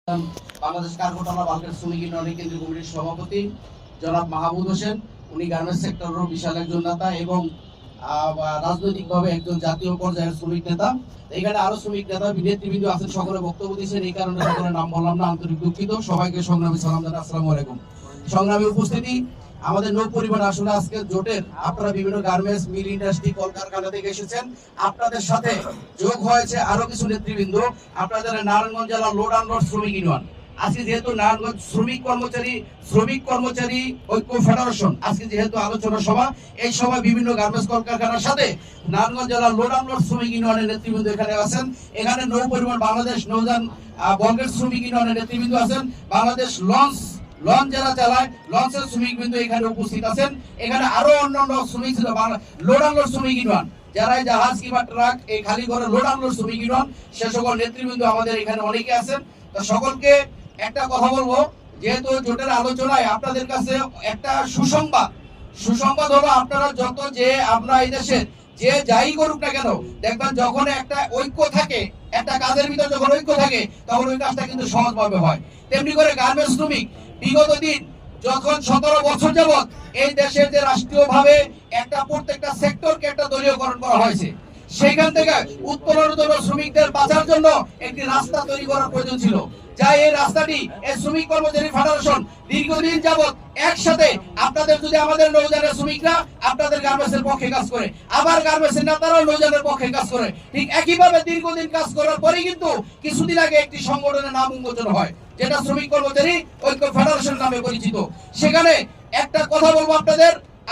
বাংলাদেশ কার্গোটালা বাল্কের শ্রমিক ইউনিয়নের কেন্দ্রীয় কমিটির সভাপতি জনাব মাহমুদ হোসেন, উনি গার্মেন্টস সেক্টরের বিশাল একজন নেতা এবং রাজনৈতিকভাবে একজন জাতীয় পর্যায়ের শ্রমিক নেতা। এখানে আরো শ্রমিক নেতা নেতৃবৃন্দ আছেন, সকলে বক্তব্য দিয়েছেন, এই কারণে সকলের নাম বললাম না, আন্তরিক দুঃখিত। সবাইকে সংগ্রামী সালাম জানাই, আসসালামু আলাইকুম। সংগ্রামী উপস্থিতি, আমাদের নৌ পরিবহন আসলে আজকে জোটের আপনারা বিভিন্ন গার্মেন্টস, মিল ইন্ডাস্ট্রি, কলকারখানা থেকে এসেছেন। আপনাদের সাথে যোগ হয়েছে আরো কিছু নেতৃবৃন্দ, আপনাদের নারায়ণগঞ্জ জেলা লোড আনলোড শ্রমিক ইউনিয়ন। আজকে যেহেতু নারায়ণগঞ্জ শ্রমিক কর্মচারী ঐক্য ফেডারেশন আজকে যেহেতু আলোচনা সভা, এই সভায় বিভিন্ন গার্মেন্টস কলকারখানার সাথে নারায়ণগঞ্জ জেলা লোড আনলোড শ্রমিক ইউনিয়নের নেতৃবৃন্দ এখানে আছেন। এখানে নৌ পরিবহন বাংলাদেশ নৌযান বঙ্গের শ্রমিক ইউনিয়নের নেতৃবৃন্দ আছেন। বাংলাদেশ লঞ্চ যারা চালায় লঞ্চের শ্রমিকবৃন্দ এখানে উপস্থিত আছেন। এখানে আরো অন্যান্য শ্রমিক ছিল, লোড আনলোড শ্রমিক ইউনিয়ন, যারা জাহাজ কিংবা ট্রাক এই খালি করে লোড আনলোড শ্রমিক ইউনিয়ন, সে সকল নেতৃবৃন্দ আমাদের এখানে অনেকে আছেন। তো সকলকে একটা কথা বলবো, যেহেতু জোটের আলোচনায় আপনাদের কাছে একটা সুসংবাদ হলো, আপনারা যত যে আমরা এই দেশে যে যাই করুক না কেন, দেখবেন যখন একটা ঐক্য থাকে, একটা কাজের ভিতরে যখন ঐক্য থাকে, তখন ওই কাজটা কিন্তু সহজভাবে হয়। তেমনি করে গার্মেন্টস শ্রমিক বিগত দিন যখন 17 বছর যাবৎ এই দেশের যে রাষ্ট্রীয়ভাবে একটা প্রত্যেকটা সেক্টরকে একটা দলীয়করণ করা হয়েছে, সেখান থেকে উত্তরোত্তর শ্রমিকদের বাঁচার জন্য একটি রাস্তা তৈরি করার প্রয়োজন ছিল। যা এই রাস্তাটি এই শ্রমিক কর্মচারী ফেডারেশন দীর্ঘদিন যাবৎ একসাথে, আপনাদের যদি আমাদের নৌযানের শ্রমিকরা আপনাদের গার্মেন্টসের পক্ষে কাজ করে, আবার গার্মেন্টসের নেতারাও নৌযানের পক্ষে কাজ করে, ঠিক একইভাবে দীর্ঘদিন কাজ করার পরে কিন্তু কিছুদিন আগে একটি সংগঠনের নাম উন্মোচন হয়, যেটা শ্রমিক কর্মচারী ঐক্য ফেডারেশন নামে পরিচিত। সেখানে একটা কথা বলবো,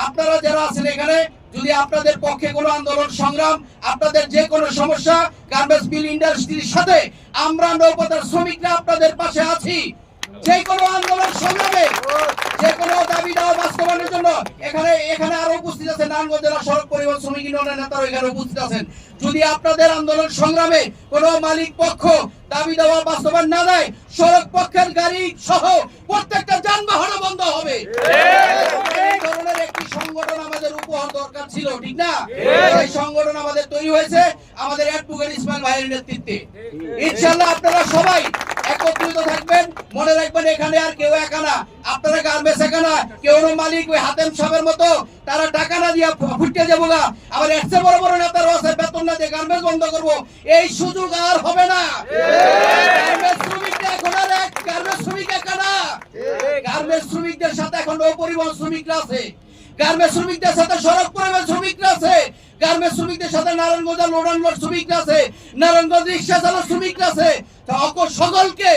আপনারা যারা আছেন এখানে, যদি আপনাদের পক্ষে কোনো আন্দোলন সংগ্রাম, আপনাদের যে কোনো সমস্যা, গার্মেন্টস মিল ইন্ডাস্ট্রির সাথে আমরা নৌপথের শ্রমিকরা আপনাদের পাশে আছি। যে কোনো আন্দোলন সংগ্রামে, যে কোনো দাবি দাওয়া বাস্তবায়নের জন্য এখানে আরো উপস্থিত আছেন নারায়ণগঞ্জ জেলা সড়ক পরিবহন শ্রমিক ইউনিয়নের নেতারা এখানে উপস্থিত আছেন। যদি আপনাদের আন্দোলন সংগ্রামে কোনো মালিক পক্ষ দাবি দেওয়া বাস্তবায়ন না দেয়, সড়ক পক্ষের গাড়ি সহ প্রত্যেকটা যানবাহন বন্ধ হবে। এই ধরনের একটি সংগঠন আমাদের উপহার দরকার ছিল, ঠিক না? এই সংগঠন আমাদের তৈরি হয়েছে আমাদের অ্যাডভোকেট ইসমাইল ভাইয়ের নেতৃত্বে। ইনশাআল্লাহ আপনারা সবাই একত্রিত থাকবেন। মনে রাখবেন, এখানে আর কেউ একা না, আপনারা গার্মেন্টস একা না, কেউ মালিক ওই হাতেম সাহেবের মতো তারা টাকা না দিয়ে ফুটে যাবো না, আবার এর চেয়ে বড় বড় নেতারা আছে বেতন না দিয়ে গার্মেন্টস বন্ধ করবো, এই সুযোগ আর হবে না। গার্মেন্টস শ্রমিকরা এখন আর এক গার্মেন্টস শ্রমিক একা না, গার্মেন্টস শ্রমিকদের সাথে এখন নৌ পরিবহন শ্রমিকরা আছে, গার্মেন্টস শ্রমিকদের সাথে সড়ক পরিবহন শ্রমিকরা আছে, গার্মেন্টস শ্রমিকদের সাথে নারায়ণগঞ্জ লোড আনলোড শ্রমিকরা আছে, নারায়ণগঞ্জ রিক্সা চালক শ্রমিকরা আছে। সকলকে